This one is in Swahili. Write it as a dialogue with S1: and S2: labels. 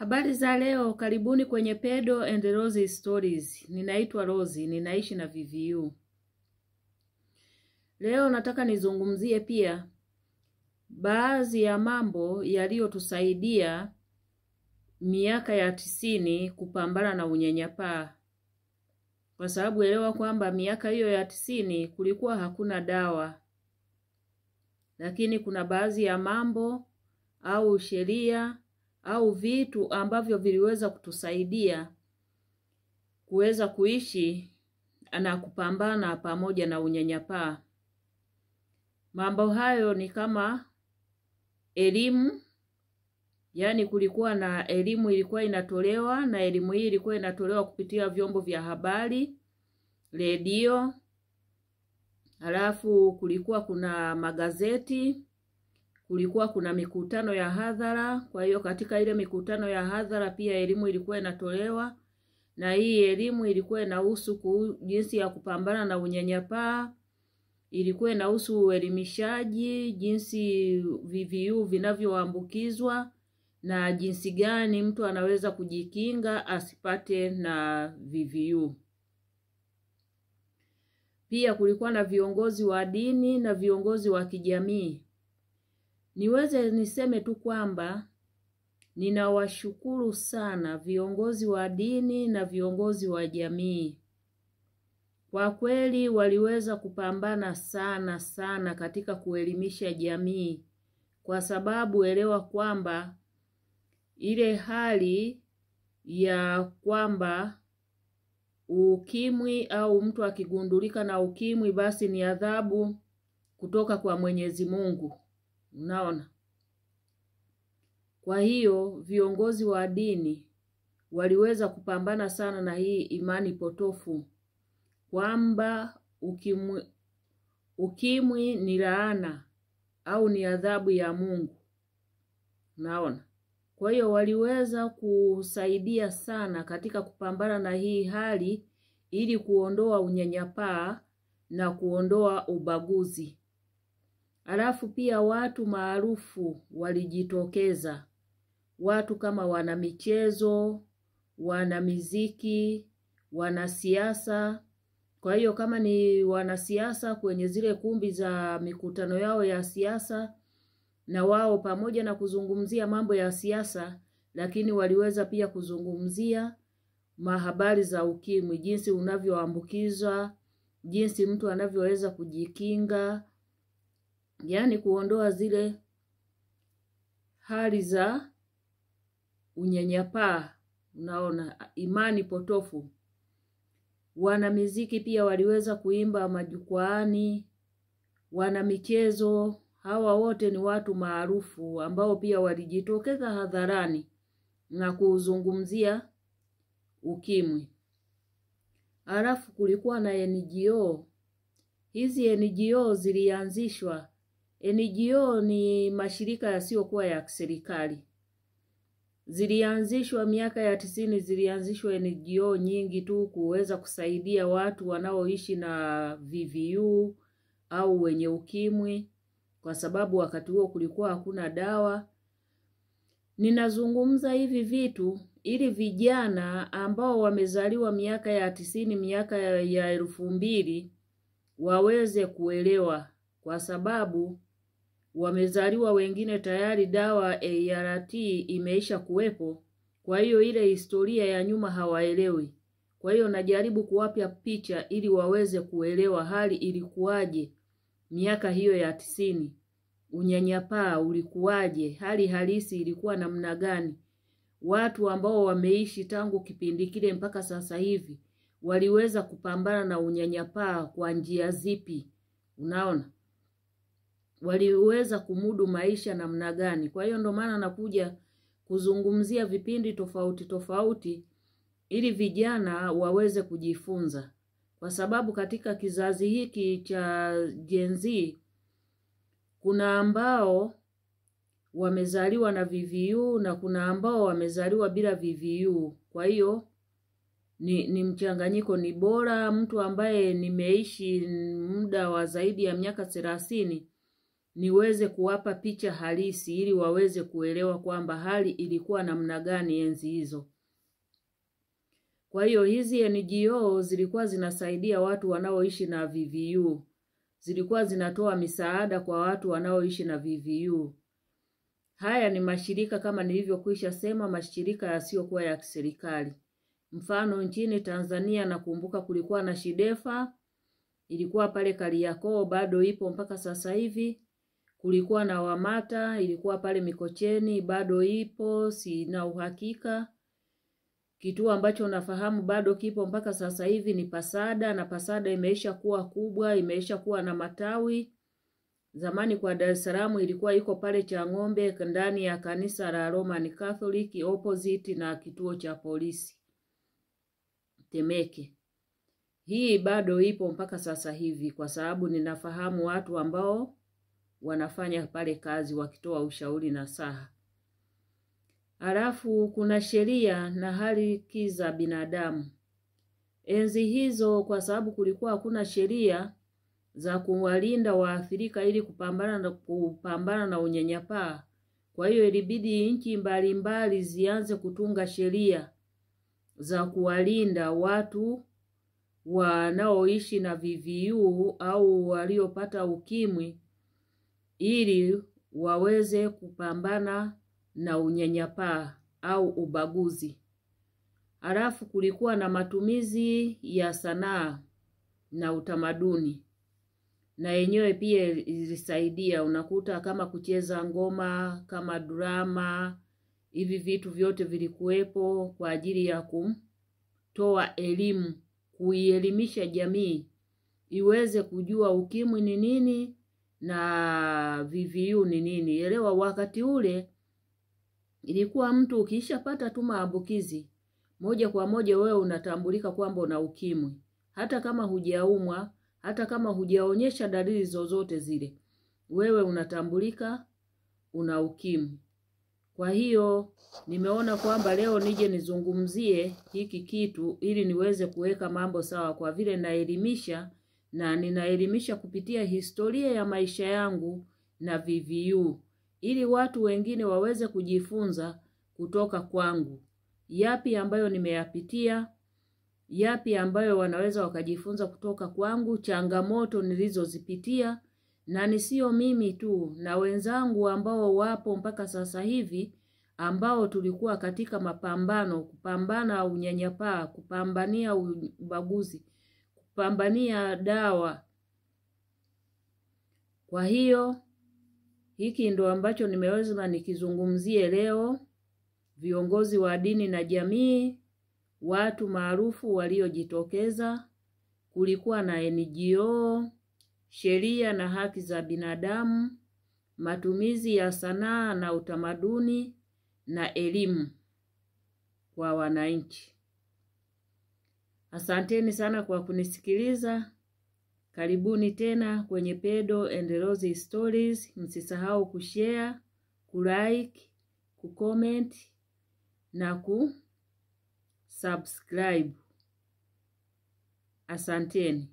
S1: Habari za leo, karibuni kwenye Pedo and Rose Stories. Ninaitwa Rose, ninaishi na VVU. Leo nataka nizungumzie pia baadhi ya mambo yaliyotusaidia miaka ya 90 kupambana na unyanyapaa. Kwa sababu elewa kwamba miaka hiyo ya 90 kulikuwa hakuna dawa. Lakini kuna baadhi ya mambo au sheria au vitu ambavyo viliweza kutusaidia kuweza kuishi na kupambana pamoja na unyanyapaa. Mambo hayo ni kama elimu, yani kulikuwa na elimu ilikuwa inatolewa, na elimu hii ilikuwa inatolewa kupitia vyombo vya habari, redio, halafu kulikuwa kuna magazeti, kulikuwa kuna mikutano ya hadhara. Kwa hiyo katika ile mikutano ya hadhara pia elimu ilikuwa inatolewa, na hii elimu ilikuwa inahusu jinsi ya kupambana na unyanyapaa, ilikuwa inahusu uelimishaji, jinsi VVU vinavyoambukizwa na jinsi gani mtu anaweza kujikinga asipate na VVU. Pia kulikuwa na viongozi wa dini na viongozi wa kijamii. Niweze niseme tu kwamba ninawashukuru sana viongozi wa dini na viongozi wa jamii. Kwa kweli waliweza kupambana sana katika kuelimisha jamii. Kwa sababu elewa kwamba ile hali ya kwamba ukimwi au mtu akigundulika na ukimwi basi ni adhabu kutoka kwa Mwenyezi Mungu. Unaona? Kwa hiyo viongozi wa dini waliweza kupambana sana na hii imani potofu kwamba ukimwi ni laana au ni adhabu ya Mungu. Unaona? Kwa hiyo waliweza kusaidia sana katika kupambana na hii hali ili kuondoa unyanyapaa na kuondoa ubaguzi. Halafu pia watu maarufu walijitokeza. Watu kama wanamichezo, wanamuziki, wanasiasa. Kwa hiyo kama ni wanasiasa kwenye zile kumbi za mikutano yao ya siasa, na wao pamoja na kuzungumzia mambo ya siasa, lakini waliweza pia kuzungumzia mahabari za ukimwi, jinsi unavyoambukizwa, jinsi mtu anavyoweza kujikinga, yani kuondoa zile hali za unyanyapaa. Unaona, imani potofu. Wanamuziki pia waliweza kuimba majukwaani, wanamichezo, hawa wote ni watu maarufu ambao pia walijitokeza hadharani na kuzungumzia ukimwi. Halafu kulikuwa na NGO. Hizi NGO zilianzishwa. NGO ni mashirika yasiyokuwa ya kiserikali. Zilianzishwa miaka ya 90, zilianzishwa NGO nyingi tu kuweza kusaidia watu wanaoishi na VVU au wenye ukimwi, kwa sababu wakati huo kulikuwa hakuna dawa. Ninazungumza hivi vitu ili vijana ambao wamezaliwa miaka ya 90, miaka ya 2000 waweze kuelewa, kwa sababu wamezaliwa wengine tayari dawa ART imeisha kuwepo. Kwa hiyo ile historia ya nyuma hawaelewi. Kwa hiyo najaribu kuwapa picha ili waweze kuelewa hali ilikuwaje miaka hiyo ya 90. Unyanyapaa ulikuwaje, hali halisi ilikuwa namna gani. Watu ambao wameishi tangu kipindi kile mpaka sasa hivi waliweza kupambana na unyanyapaa kwa njia zipi. Unaona? Waliweza kumudu maisha namna gani. Kwa hiyo ndo maana nakuja kuzungumzia vipindi tofauti ili vijana waweze kujifunza. Kwa sababu katika kizazi hiki cha Gen Z kuna ambao wamezaliwa na VVU na kuna ambao wamezaliwa bila VVU. Kwa hiyo ni mchanganyiko. Ni bora mtu ambaye nimeishi muda wa zaidi ya miaka 30 niweze kuwapa picha halisi ili waweze kuelewa kwamba hali ilikuwa namna gani enzi hizo. Kwa hiyo hizi NGO zilikuwa zinasaidia watu wanaoishi na VVU. Zilikuwa zinatoa misaada kwa watu wanaoishi na VVU. Haya ni mashirika kama nilivyokwisha sema, mashirika yasiyokuwa ya kiserikali. Mfano nchini Tanzania nakumbuka kulikuwa na Shidefa, ilikuwa pale Kariakoo, bado ipo mpaka sasa hivi. Kulikuwa na Wamata, ilikuwa pale Mikocheni, bado ipo, sina uhakika. Kituo ambacho nafahamu bado kipo mpaka sasa hivi ni Pasada, na Pasada imeisha kuwa kubwa, imeisha kuwa na matawi. Zamani kwa Dar es Salaam ilikuwa iko pale Chang'ombe ndani ya kanisa la Roman Catholic opposite na kituo cha polisi Temeke. Hii bado ipo mpaka sasa hivi kwa sababu ninafahamu watu ambao wanafanya pale kazi wakitoa ushauri na saha. Halafu kuna sheria na haki za binadamu. Enzi hizo kwa sababu kulikuwa hakuna sheria za kuwalinda waathirika ili kupambana na unyanyapaa. Kwa hiyo ilibidi nchi mbalimbali zianze kutunga sheria za kuwalinda watu wanaoishi na VVU au waliopata ukimwi ili waweze kupambana na unyanyapaa au ubaguzi. Halafu kulikuwa na matumizi ya sanaa na utamaduni. Na yenyewe pia ilisaidia, unakuta kama kucheza ngoma, kama drama, hivi vitu vyote vilikuwepo kwa ajili ya kumtoa elimu, kuielimisha jamii iweze kujua ukimwi ni nini na VVU ni nini. Elewa wakati ule ilikuwa mtu ukishapata tu maambukizi moja kwa moja wewe unatambulika kwamba una ukimwi. Hata kama hujaumwa, hata kama hujaonyesha dalili zozote zile, wewe unatambulika una ukimwi. Kwa hiyo nimeona kwamba leo nije nizungumzie hiki kitu ili niweze kuweka mambo sawa, kwa vile naelimisha na ninaelimisha kupitia historia ya maisha yangu na VVU ili watu wengine waweze kujifunza kutoka kwangu. Yapi ambayo nimeyapitia, yapi ambayo wanaweza wakajifunza kutoka kwangu, changamoto nilizozipitia, na nisio mimi tu, na wenzangu ambao wapo mpaka sasa hivi ambao tulikuwa katika mapambano, kupambana unyanyapaa, kupambania ubaguzi, kupambania dawa. Kwa hiyo hiki ndo ambacho nimeweza nikizungumzie leo. Viongozi wa dini na jamii, watu maarufu waliojitokeza, kulikuwa na NGO, sheria na haki za binadamu, matumizi ya sanaa na utamaduni, na elimu kwa wananchi. Asanteni sana kwa kunisikiliza. Karibuni tena kwenye Pedo and Rose Stories. Msisahau kushare, kulike, kucomment na kusubscribe. Asanteni.